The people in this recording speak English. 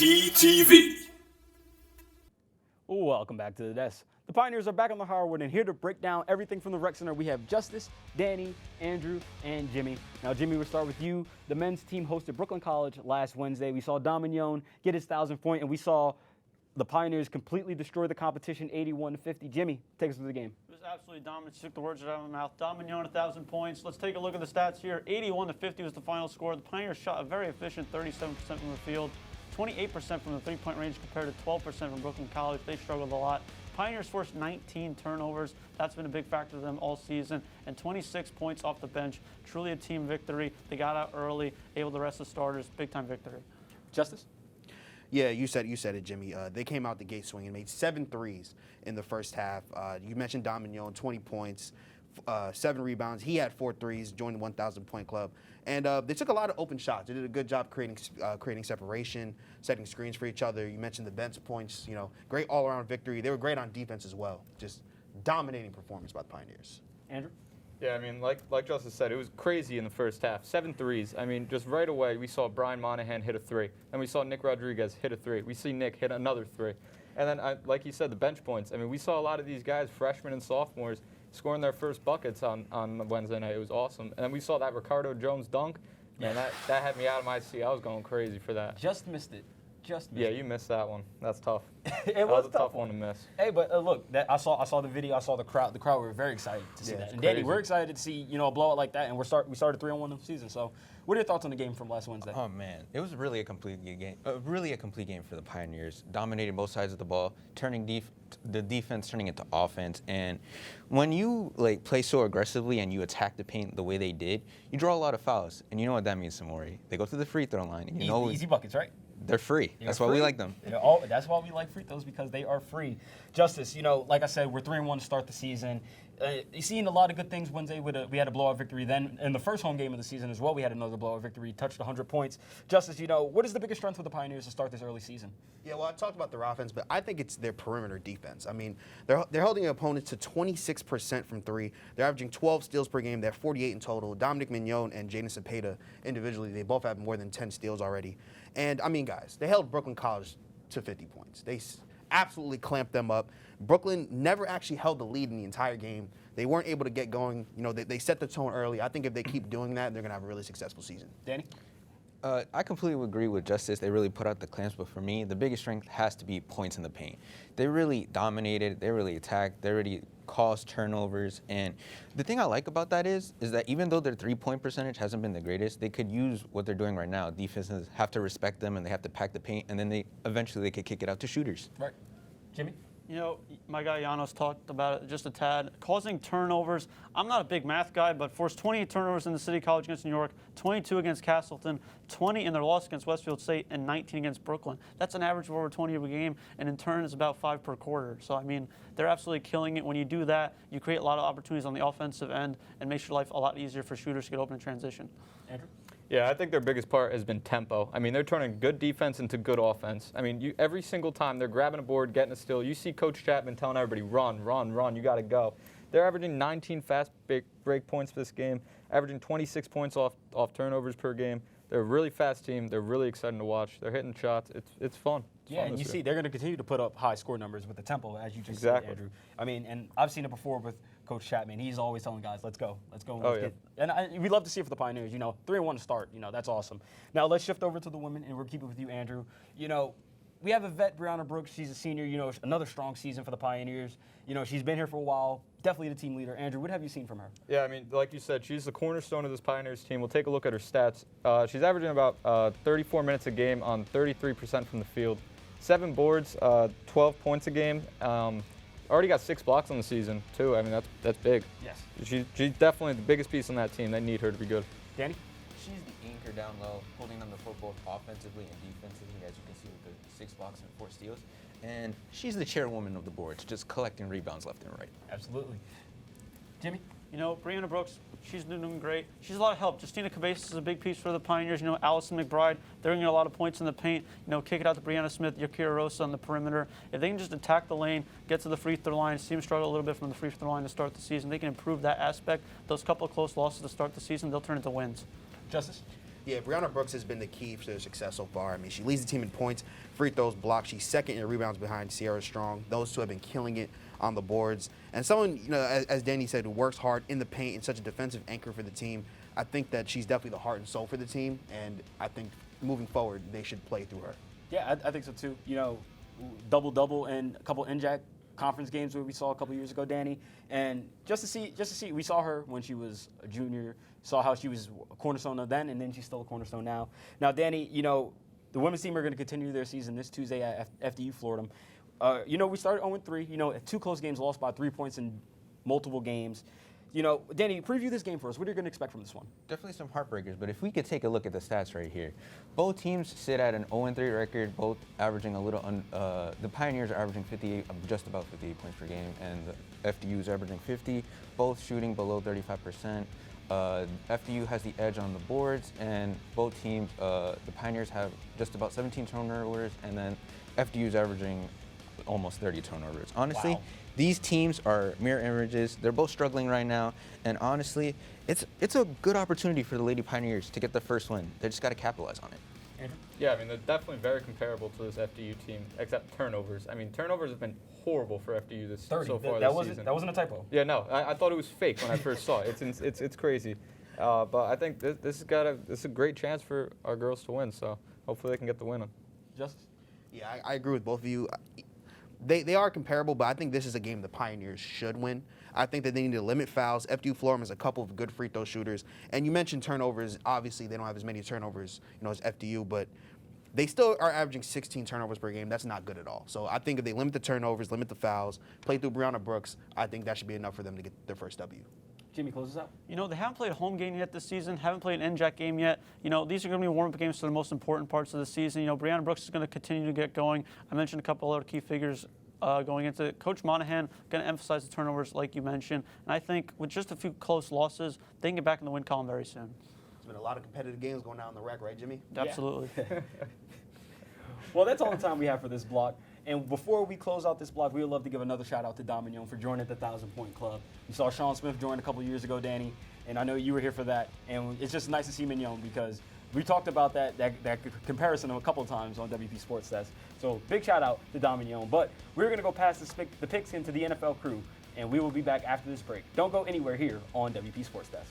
PTV. Welcome back to the desk. The Pioneers are back on the hardwood and here to break down everything from the rec center. We have Justis, Danny, Andrew, and Jimmy. Now, Jimmy, we'll start with you. The men's team hosted Brooklyn College last Wednesday. We saw Mattacione get his 1,000th point, and we saw the Pioneers completely destroy the competition, 81-50. Jimmy, take us through the game. It was absolutely dominant. She took the words out of my mouth. Mattacione, 1,000 points. Let's take a look at the stats here. 81-50 was the final score. The Pioneers shot a very efficient 37% from the field, 28% from the three-point range compared to 12% from Brooklyn College. They struggled a lot. Pioneers forced 19 turnovers. That's been a big factor to them all season. And 26 points off the bench. Truly a team victory. They got out early, able to rest the starters. Big-time victory. Justis? Yeah, you said it, Jimmy. They came out the gate swinging, made 7 threes in the first half. You mentioned Mattacione, 20 points, 7 rebounds. He had 4 threes, joined the 1,000-point club. And they took a lot of open shots. They did a good job creating separation, setting screens for each other. You mentioned the bench points. You know, great all-around victory. They were great on defense as well. Just dominating performance by the Pioneers. Andrew? Yeah, I mean, like Justin said, it was crazy in the first half. 7 threes. I mean, just right away, we saw Brian Monahan hit a 3. Then we saw Nick Rodriguez hit a 3. We see Nick hit another 3. And then, like you said, the bench points. I mean, we saw a lot of these guys, freshmen and sophomores, scoring their first buckets on Wednesday night. It was awesome. And then we saw that Ricardo Jones dunk. Man, that had me out of my seat. I was going crazy for that. Just missed it. Yeah, you missed that one. That's tough. It was a tough one to miss. Hey, but look, I saw the video. I saw the crowd. The crowd were very excited to see that. And Danny, we're excited to see a blowout like that. And we started 3-1 the season. So, what are your thoughts on the game from last Wednesday? Oh man, it was really a complete game. Really a complete game for the Pioneers. Dominating both sides of the ball, turning the defense turning into offense. And when you play so aggressively and you attack the paint the way they did, you draw a lot of fouls. And you know what that means, Samory. They go to the free throw line. And easy buckets, right? They're free. That's why we like them. That's why we like free throws, because they are free. Justis, like I said, we're 3-1 to start the season. You've seen a lot of good things Wednesday. We had a blowout victory. Then in the first home game of the season as well, we had another blowout victory. Touched 100 points. Justis, what is the biggest strength for the Pioneers to start this early season? Yeah, well, I talked about their offense, but I think it's their perimeter defense. I mean, they're holding opponents to 26% from 3. They're averaging 12 steals per game. They're 48 in total. Dominic Mignon and Jaden Cepeda individually, they both have more than 10 steals already. And, I mean, guys, they held Brooklyn College to 50 points. They absolutely clamped them up. Brooklyn never actually held the lead in the entire game. They weren't able to get going. They set the tone early. I think if they keep doing that, they're going to have a really successful season. Danny? I completely agree with Justis. They really put out the clamps, but for me, the biggest strength has to be points in the paint. They really dominated. They really attacked. They really caused turnovers. And the thing I like about that is that even though their three-point percentage hasn't been the greatest, they could use what they're doing right now. Defenses have to respect them, and they have to pack the paint, and then they could kick it out to shooters. Right. Jimmy? My guy Llanos talked about it just a tad. Causing turnovers. I'm not a big math guy, but forced 28 turnovers in the City College against New York, 22 against Castleton, 20 in their loss against Westfield State, and 19 against Brooklyn. That's an average of over 20 a game, and in turn is about 5 per quarter. So, I mean, they're absolutely killing it. When you do that, you create a lot of opportunities on the offensive end and makes your life a lot easier for shooters to get open in transition. Andrew? Yeah, I think their biggest part has been tempo. I mean, they're turning good defense into good offense. I mean, every single time they're grabbing a board, getting a steal, you see Coach Chapman telling everybody, run, run, run, you got to go. They're averaging 19 fast break points for this game, averaging 26 points off turnovers per game. They're a really fast team. They're really exciting to watch. They're hitting shots. It's fun. Yeah, and you see they're going to continue to put up high score numbers with the tempo, as you just said, Andrew. I mean, and I've seen it before with Coach Chapman. He's always telling guys, let's go. And we love to see it for the Pioneers. 3-1 to start. That's awesome. Now let's shift over to the women, and we'll keep it with you, Andrew. We have a vet, Brianna Brooks. She's a senior. Another strong season for the Pioneers. She's been here for a while. Definitely the team leader. Andrew, what have you seen from her? Yeah, I mean, like you said, she's the cornerstone of this Pioneers team. We'll take a look at her stats. She's averaging about 34 minutes a game on 33% from the field. 7 boards, 12 points a game. Already got 6 blocks on the season, too. I mean, that's big. Yes. She's definitely the biggest piece on that team. They need her to be good. Danny? She's the anchor down low, holding them the football offensively and defensively, as you can see with the 6 blocks and 4 steals. And she's the chairwoman of the boards, just collecting rebounds left and right. Absolutely. Jimmy? Brianna Brooks, she's doing great. She's a lot of help. Justina Cabezas is a big piece for the Pioneers. Allison McBride, they're getting a lot of points in the paint. Kick it out to Brianna Smith, Yakira Rosa on the perimeter. If they can just attack the lane, get to the free throw line, see them struggle a little bit from the free throw line to start the season, they can improve that aspect. Those couple of close losses to start the season, they'll turn into wins. Justis? Yeah, Brianna Brooks has been the key to their success so far. I mean, she leads the team in points, free throws, blocks. She's second in rebounds behind Sierra Strong. Those two have been killing it on the boards. And someone, as Danny said, who works hard in the paint and such a defensive anchor for the team. I think that she's definitely the heart and soul for the team, and I think moving forward, they should play through her. Yeah, I think so too. Double-double and a couple NJAC conference games where we saw a couple years ago, Danny. And just to see, we saw her when she was a junior, saw how she was a cornerstone of then, and then she's still a cornerstone now. Now, Danny, the women's team are going to continue their season this Tuesday at FDU-Florham. We started 0-3, 2 close games lost by 3 points in multiple games. Danny, preview this game for us. What are you going to expect from this one? Definitely some heartbreakers, but if we could take a look at the stats right here. Both teams sit at an 0-3 record, both averaging a little, the Pioneers are averaging just about 58 points per game, and the FDU is averaging 50, both shooting below 35%. FDU has the edge on the boards, and both teams, the Pioneers have just about 17 turnovers, and then FDU is averaging almost 30 turnovers. Honestly, wow. These teams are mirror images. They're both struggling right now, and honestly, it's a good opportunity for the Lady Pioneers to get the first win. They just got to capitalize on it. Andrew? Yeah, I mean, they're definitely very comparable to this FDU team, except turnovers. I mean, turnovers have been horrible for FDU so far this season. That wasn't a typo. Yeah, no, I thought it was fake when I first saw it. It's crazy. But I think this is a great chance for our girls to win, so hopefully they can get the win. Justis? Yeah, I agree with both of you. They are comparable, but I think this is a game the Pioneers should win. I think that they need to limit fouls. FDU-Florham has a couple of good free throw shooters. And you mentioned turnovers. Obviously, they don't have as many turnovers, as FDU, but they still are averaging 16 turnovers per game. That's not good at all. So I think if they limit the turnovers, limit the fouls, play through Brianna Brooks, I think that should be enough for them to get their first W. Jimmy, close us out. They haven't played a home game yet this season, haven't played an NJAC game yet. These are going to be warm-up games for the most important parts of the season. Brianna Brooks is going to continue to get going. I mentioned a couple other key figures going into it. Coach Monahan going to emphasize the turnovers like you mentioned. And I think with just a few close losses, they can get back in the win column very soon. There's been a lot of competitive games going on in the rec, right, Jimmy? Absolutely. Well, that's all the time we have for this block. And before we close out this block, we would love to give another shout out to Dominion for joining the 1,000-point club. You saw Sean Smith join a couple years ago, Danny, and I know you were here for that. And it's just nice to see Mignon because we talked about that comparison a couple of times on WP Sports Desk. So big shout out to Dominion. But we're going to go pass the picks into the NFL crew, and we will be back after this break. Don't go anywhere here on WP Sports Desk.